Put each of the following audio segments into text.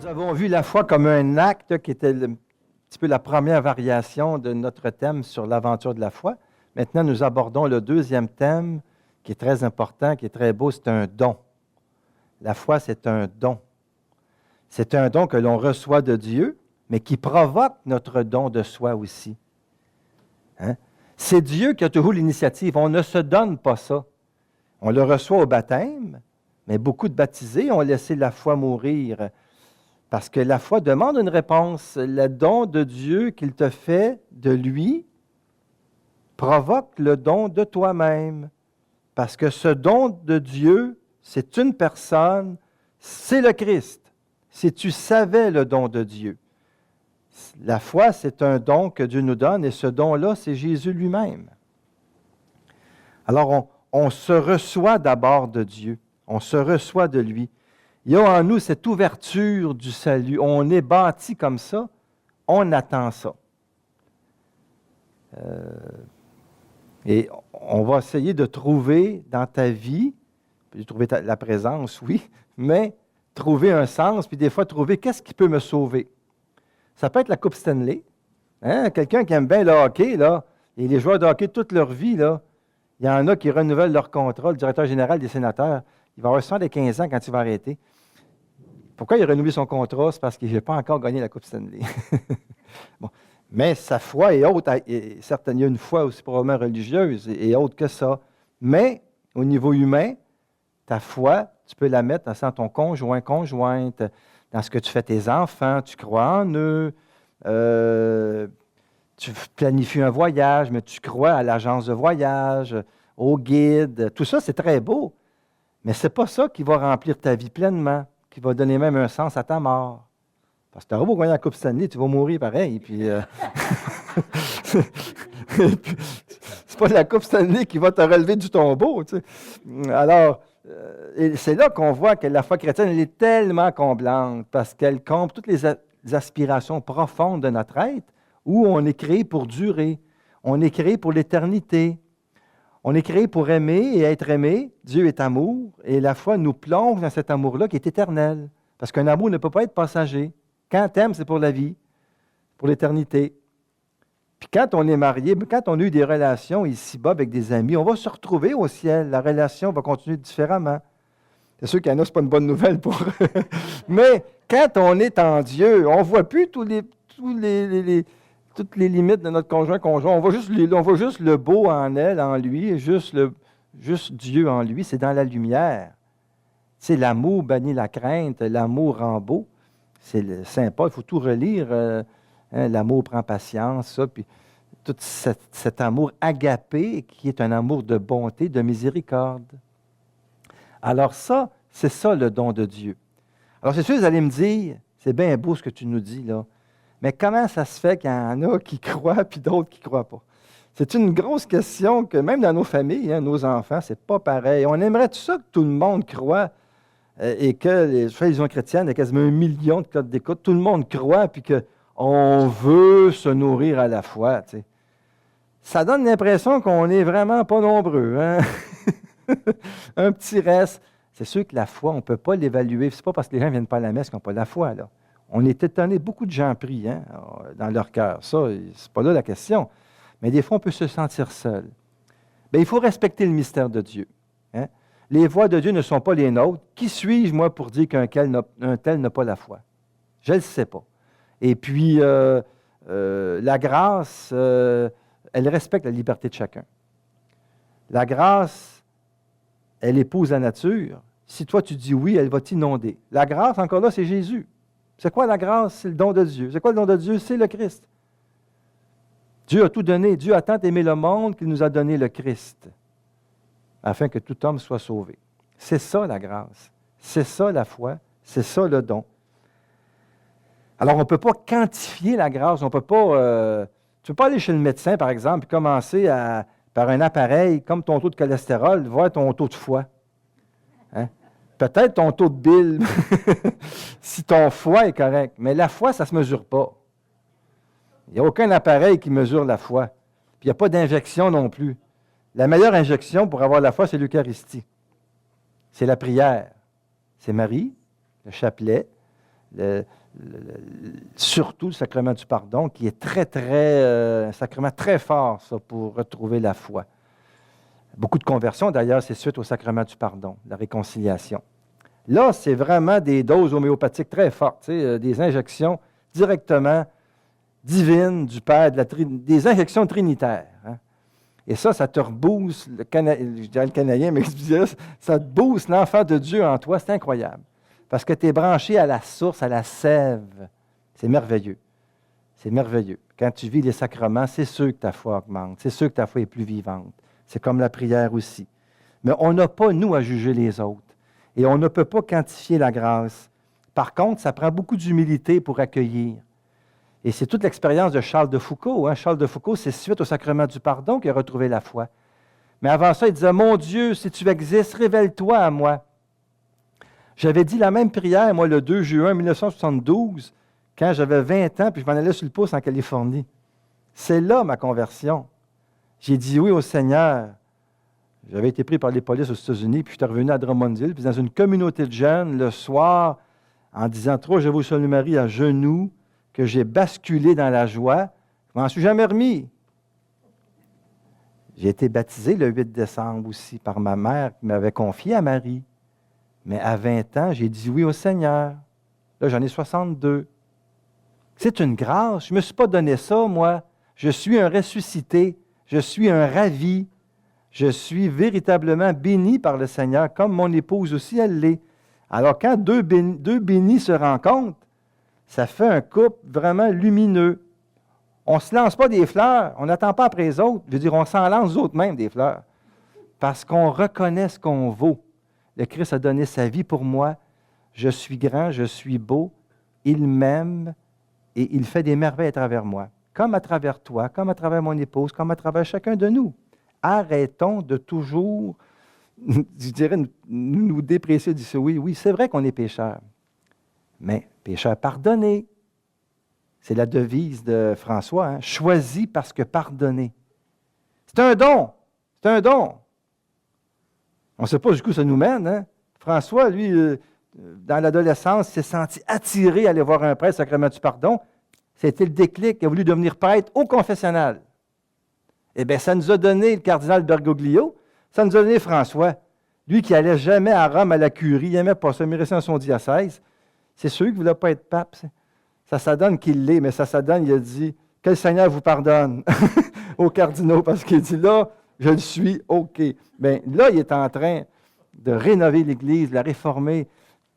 avons vu la foi comme un acte qui était un petit peu la première variation de notre thème sur l'aventure de la foi. Maintenant, nous abordons le deuxième thème qui est très important, qui est très beau, c'est un don. La foi, c'est un don. C'est un don que l'on reçoit de Dieu, mais qui provoque notre don de soi aussi. Hein? C'est Dieu qui a toujours l'initiative. On ne se donne pas ça. On le reçoit au baptême, mais beaucoup de baptisés ont laissé la foi mourir. Parce que la foi demande une réponse. Le don de Dieu qu'il te fait de lui provoque le don de toi-même. Parce que ce don de Dieu, c'est une personne, c'est le Christ. Si tu savais le don de Dieu. La foi, c'est un don que Dieu nous donne, et ce don-là, c'est Jésus lui-même. Alors, on se reçoit d'abord de Dieu. On se reçoit de lui. Il y a en nous cette ouverture du salut. On est bâti comme ça. On attend ça. Et on va essayer de trouver dans ta vie, puis trouver la présence, oui, mais trouver un sens, puis des fois trouver qu'est-ce qui peut me sauver. Ça peut être la Coupe Stanley. Hein? Quelqu'un qui aime bien le hockey, là, et les joueurs de hockey toute leur vie, là, il y en a qui renouvellent leur contrat. Le directeur général des sénateurs, il va avoir 75 ans quand il va arrêter. Pourquoi il a renouvelé son contrat? C'est parce qu'il n'a pas encore gagné la Coupe Stanley. Bon. Mais sa foi est haute. Et certes, il y a une foi aussi probablement religieuse et autre que ça. Mais au niveau humain, ta foi, tu peux la mettre dans ton conjoint, conjointe, dans ce que tu fais tes enfants, tu crois en eux, tu planifies un voyage, mais tu crois à l'agence de voyage, au guide. Tout ça, c'est très beau. Mais ce n'est pas ça qui va remplir ta vie pleinement, qui va donner même un sens à ta mort. Parce que tu auras beau gagner la Coupe Stanley, tu vas mourir pareil. Puis, c'est pas la Coupe Stanley qui va te relever du tombeau. Tu sais. Alors, c'est là qu'on voit que la foi chrétienne elle est tellement comblante parce qu'elle comble toutes les aspirations profondes de notre être où on est créé pour durer. On est créé pour l'éternité. On est créé pour aimer et être aimé. Dieu est amour et la foi nous plonge dans cet amour-là qui est éternel. Parce qu'un amour ne peut pas être passager. Quand tu aimes, c'est pour la vie, pour l'éternité. Puis quand on est marié, quand on a eu des relations ici-bas avec des amis, on va se retrouver au ciel. La relation va continuer différemment. C'est sûr qu'il y en a, ce n'est pas une bonne nouvelle pour eux. Mais quand on est en Dieu, on ne voit plus toutes les limites de notre conjoint. On voit juste le beau en elle, en lui, juste Dieu en lui. C'est dans la lumière. C'est l'amour bannit la crainte, l'amour rend beau. C'est sympa, il faut tout relire. L'amour prend patience, ça, puis tout cet amour agapé qui est un amour de bonté, de miséricorde. Alors ça, c'est ça le don de Dieu. Alors c'est sûr, vous allez me dire, c'est bien beau ce que tu nous dis là, mais comment ça se fait qu'il y en a qui croient puis d'autres qui ne croient pas? C'est une grosse question que même dans nos familles, nos enfants, c'est pas pareil. On aimerait tout ça que tout le monde croit et que les religions chrétiennes, il y a quasiment 1 million de codes d'écoute, tout le monde croit puis qu'on veut se nourrir à la foi. Tu sais. Ça donne l'impression qu'on n'est vraiment pas nombreux. Hein? Un petit reste. C'est sûr que la foi, on ne peut pas l'évaluer. Ce n'est pas parce que les gens ne viennent pas à la messe qu'ils n'ont pas la foi. Là. On est étonné, beaucoup de gens prient dans leur cœur. Ça, c'est pas là la question. Mais des fois, on peut se sentir seul. Bien, il faut respecter le mystère de Dieu. Hein? Les voies de Dieu ne sont pas les nôtres. Qui suis-je, moi, pour dire qu'un tel n'a pas la foi? Je ne le sais pas. Et puis, la grâce, elle respecte la liberté de chacun. La grâce, elle épouse la nature. Si toi, tu dis oui, elle va t'inonder. La grâce, encore là, c'est Jésus. C'est quoi la grâce? C'est le don de Dieu. C'est quoi le don de Dieu? C'est le Christ. Dieu a tout donné. Dieu a tant aimé le monde qu'il nous a donné le Christ, afin que tout homme soit sauvé. C'est ça la grâce. C'est ça la foi. C'est ça le don. Alors, on ne peut pas quantifier la grâce. On ne peut pas... tu ne peux pas aller chez le médecin, par exemple, et commencer par un appareil, comme ton taux de cholestérol, voir ton taux de foie. Hein? Peut-être ton taux de bile, si ton foie est correct. Mais la foi, ça ne se mesure pas. Il n'y a aucun appareil qui mesure la foi. Puis il n'y a pas d'injection non plus. La meilleure injection pour avoir la foi, c'est l'Eucharistie. C'est la prière. C'est Marie, le chapelet, surtout le sacrement du pardon, qui est un sacrement très fort, ça, pour retrouver la foi. Beaucoup de conversions, d'ailleurs, c'est suite au sacrement du pardon, la réconciliation. Là, c'est vraiment des doses homéopathiques très fortes, des injections directement divines du Père, des injections trinitaires. Hein. Et ça te rebooste, je dirais le Canadien, mais ça te booste l'enfant de Dieu en toi, c'est incroyable. Parce que tu es branché à la source, à la sève. C'est merveilleux. C'est merveilleux. Quand tu vis les sacrements, c'est sûr que ta foi augmente, c'est sûr que ta foi est plus vivante. C'est comme la prière aussi. Mais on n'a pas, nous, à juger les autres. Et on ne peut pas quantifier la grâce. Par contre, ça prend beaucoup d'humilité pour accueillir. Et c'est toute l'expérience de Charles de Foucault. Hein. Charles de Foucault, c'est suite au sacrement du pardon qu'il a retrouvé la foi. Mais avant ça, il disait, « Mon Dieu, si tu existes, révèle-toi à moi. » J'avais dit la même prière, moi, le 2 juin 1972, quand j'avais 20 ans, puis je m'en allais sur le pouce en Californie. C'est là ma conversion. J'ai dit oui au Seigneur. J'avais été pris par les polices aux États-Unis, puis je suis revenu à Drummondville, puis dans une communauté de jeunes, le soir, en disant « Trois, je vous salue Marie » à genoux, que j'ai basculé dans la joie. Je m'en suis jamais remis. J'ai été baptisé le 8 décembre aussi par ma mère qui m'avait confié à Marie. Mais à 20 ans, j'ai dit oui au Seigneur. Là, j'en ai 62. C'est une grâce. Je ne me suis pas donné ça, moi. Je suis un ressuscité. Je suis un ravi. Je suis véritablement béni par le Seigneur, comme mon épouse aussi, elle l'est. Alors, quand deux bénis se rencontrent, ça fait un couple vraiment lumineux. On ne se lance pas des fleurs. On n'attend pas après les autres. Je veux dire, on s'en lance eux autres mêmes des fleurs. Parce qu'on reconnaît ce qu'on vaut. Le Christ a donné sa vie pour moi. Je suis grand, je suis beau. Il m'aime et il fait des merveilles à travers moi. Comme à travers toi, comme à travers mon épouse, comme à travers chacun de nous. Arrêtons de toujours, je dirais, nous déprécier, dire oui, c'est vrai qu'on est pécheurs. Mais pécheurs pardonnés. C'est la devise de François. Hein? Choisi parce que pardonné. C'est un don. C'est un don. On ne sait pas jusqu'où ça nous mène. Hein? François, lui, dans l'adolescence, s'est senti attiré à aller voir un prêtre, sacrement du pardon. C'était le déclic. Il a voulu devenir prêtre au confessionnal. Eh bien, ça nous a donné le cardinal Bergoglio. Ça nous a donné François. Lui qui n'allait jamais à Rome à la curie, il n'aimait pas ça, mais il restait dans son diocèse. C'est sûr qu'il ne voulait pas être pape. Ça donne qu'il l'est, mais ça donne, il a dit, « Que le Seigneur vous pardonne » aux cardinaux, parce qu'il dit, là, je le suis, OK. Bien, là, il est en train de rénover l'Église, de la réformer.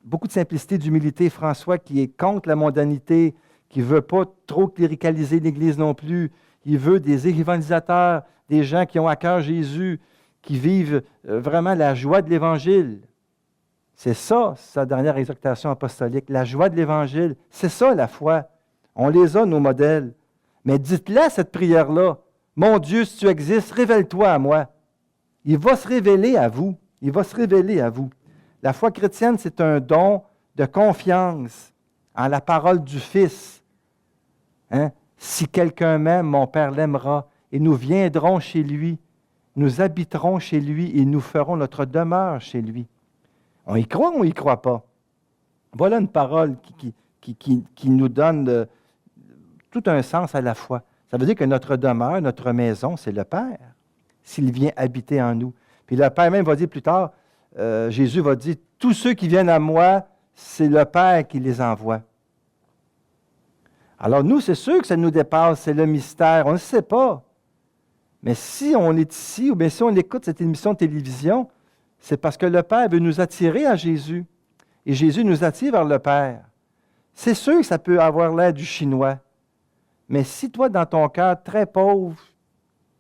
Beaucoup de simplicité, d'humilité. François qui est contre la mondanité, qui ne veut pas trop cléricaliser l'Église non plus. Il veut des évangélisateurs, des gens qui ont à cœur Jésus, qui vivent vraiment la joie de l'Évangile. C'est ça, sa dernière exhortation apostolique, la joie de l'Évangile. C'est ça, la foi. On les a, nos modèles. Mais dites-la, cette prière-là. « Mon Dieu, si tu existes, révèle-toi à moi. » Il va se révéler à vous. Il va se révéler à vous. La foi chrétienne, c'est un don de confiance en la parole du Fils. Hein? Si quelqu'un m'aime, mon Père l'aimera, et nous viendrons chez lui, nous habiterons chez lui, et nous ferons notre demeure chez lui. On y croit ou on n'y croit pas? Voilà une parole qui nous donne tout un sens à la foi. Ça veut dire que notre demeure, notre maison, c'est le Père, s'il vient habiter en nous. Puis le Père même va dire plus tard, Jésus va dire, tous ceux qui viennent à moi, c'est le Père qui les envoie. Alors nous, c'est sûr que ça nous dépasse, c'est le mystère, on ne sait pas. Mais si on est ici, ou bien si on écoute cette émission de télévision, c'est parce que le Père veut nous attirer à Jésus. Et Jésus nous attire vers le Père. C'est sûr que ça peut avoir l'air du chinois. Mais si toi, dans ton cœur très pauvre,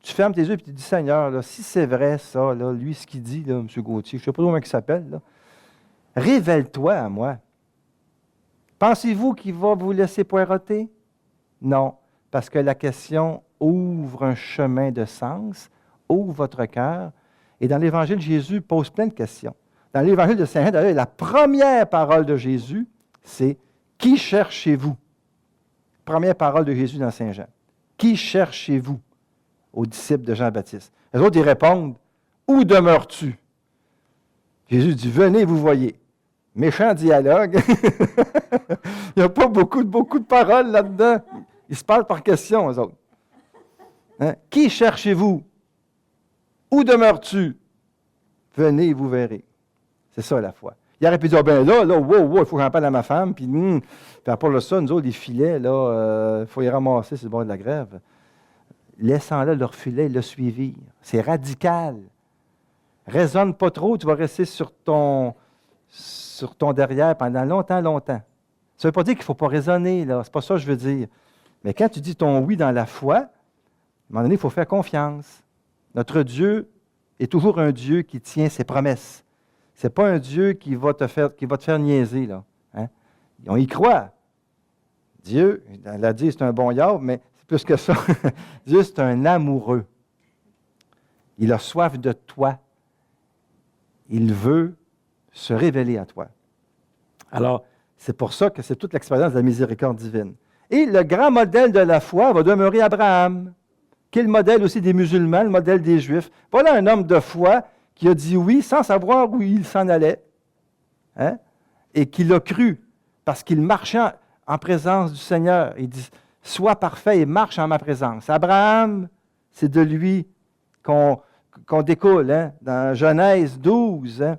tu fermes tes yeux et tu dis, Seigneur, là, si c'est vrai ça, là, lui, ce qu'il dit, là, M. Gauthier, je ne sais pas comment il s'appelle, là, révèle-toi à moi. Pensez-vous qu'il va vous laisser poireauter? Non, parce que la question ouvre un chemin de sens, ouvre votre cœur. Et dans l'Évangile, Jésus pose plein de questions. Dans l'Évangile de Saint Jean, d'ailleurs, la première parole de Jésus, c'est « Qui cherchez-vous » Première parole de Jésus dans Saint Jean. « Qui cherchez-vous » aux disciples de Jean-Baptiste. Les autres, ils répondent « Où demeures-tu » Jésus dit « Venez, vous voyez. » Méchant dialogue. Il n'y a pas beaucoup de paroles là-dedans. Ils se parlent par question, eux autres. Hein? Qui cherchez-vous? Où demeures-tu? Venez et vous verrez. C'est ça la foi. Il aurait pu dire, ben là, wow, il faut que j'en parle à ma femme. Puis à part de ça, nous autres, les filets, il faut les ramasser sur le bord de la grève. Laissant-là leur filet, le suivirent. C'est radical. Raisonne pas trop, tu vas rester sur ton derrière pendant longtemps. Ça ne veut pas dire qu'il ne faut pas raisonner, là. C'est pas ça que je veux dire. Mais quand tu dis ton oui dans la foi, à un moment donné, il faut faire confiance. Notre Dieu est toujours un Dieu qui tient ses promesses. Ce n'est pas un Dieu qui va te faire niaiser, là. Hein? On y croit. Dieu, elle a dit c'est un bon yard, mais c'est plus que ça. Dieu, c'est un amoureux. Il a soif de toi. Il veut se révéler à toi. Alors, c'est pour ça que c'est toute l'expérience de la miséricorde divine. Et le grand modèle de la foi va demeurer Abraham, qui est le modèle aussi des musulmans, le modèle des Juifs. Voilà un homme de foi qui a dit oui sans savoir où il s'en allait, hein? Et qui l'a cru, parce qu'il marchait en présence du Seigneur. Il dit, sois parfait et marche en ma présence. Abraham, c'est de lui qu'on découle, hein? Dans Genèse 12, hein?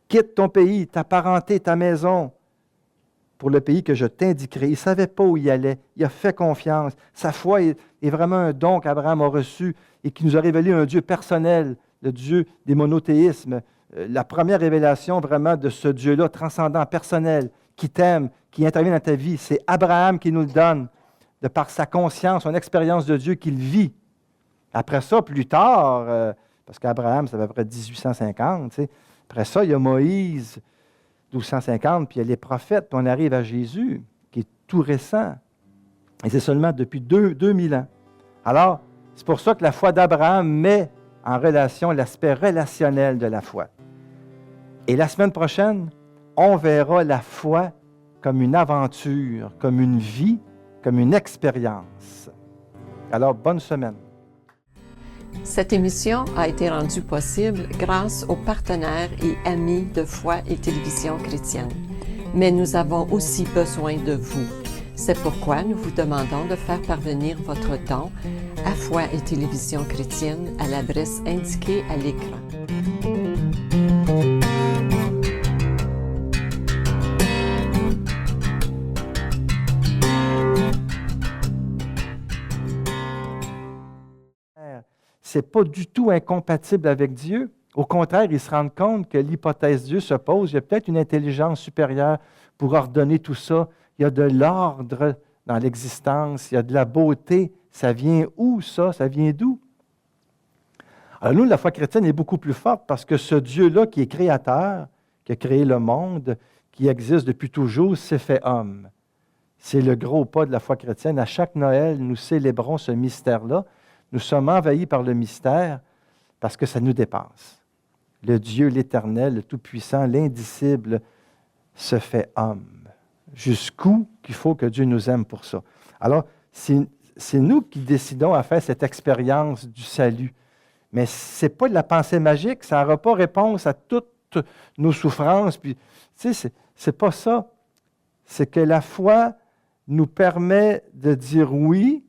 Quitte ton pays, ta parenté, ta maison, pour le pays que je t'indiquerai. Il ne savait pas où il allait. Il a fait confiance. Sa foi est vraiment un don qu'Abraham a reçu et qui nous a révélé un Dieu personnel, le Dieu des monothéismes. La première révélation vraiment de ce Dieu-là, transcendant, personnel, qui t'aime, qui intervient dans ta vie, c'est Abraham qui nous le donne, de par sa conscience, son expérience de Dieu qu'il vit. Après ça, plus tard, parce qu'Abraham, c'est à peu près 1850, tu sais, après ça, il y a Moïse, 1250, puis il y a les prophètes, puis on arrive à Jésus, qui est tout récent. Et c'est seulement depuis 2000 ans. Alors, c'est pour ça que la foi d'Abraham met en relation l'aspect relationnel de la foi. Et la semaine prochaine, on verra la foi comme une aventure, comme une vie, comme une expérience. Alors, bonne semaine. Cette émission a été rendue possible grâce aux partenaires et amis de Foi et Télévision chrétienne. Mais nous avons aussi besoin de vous. C'est pourquoi nous vous demandons de faire parvenir votre don à Foi et Télévision chrétienne à l'adresse indiquée à l'écran. Ce n'est pas du tout incompatible avec Dieu. Au contraire, ils se rendent compte que l'hypothèse Dieu se pose. Il y a peut-être une intelligence supérieure pour ordonner tout ça. Il y a de l'ordre dans l'existence. Il y a de la beauté. Ça vient où, ça? Ça vient d'où? Alors nous, la foi chrétienne est beaucoup plus forte parce que ce Dieu-là qui est créateur, qui a créé le monde, qui existe depuis toujours, s'est fait homme. C'est le gros pas de la foi chrétienne. À chaque Noël, nous célébrons ce mystère-là. Nous sommes envahis par le mystère parce que ça nous dépasse. Le Dieu, l'Éternel, le Tout-Puissant, l'Indicible se fait homme. Jusqu'où qu'il faut que Dieu nous aime pour ça. Alors, c'est nous qui décidons à faire cette expérience du salut. Mais ce n'est pas de la pensée magique, ça n'aura pas réponse à toutes nos souffrances. Puis, tu sais, c'est pas ça. C'est que la foi nous permet de dire oui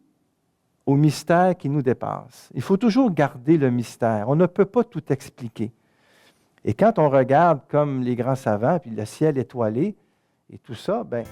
au mystère qui nous dépasse. Il faut toujours garder le mystère. On ne peut pas tout expliquer. Et quand on regarde comme les grands savants, puis le ciel étoilé et tout ça, bien,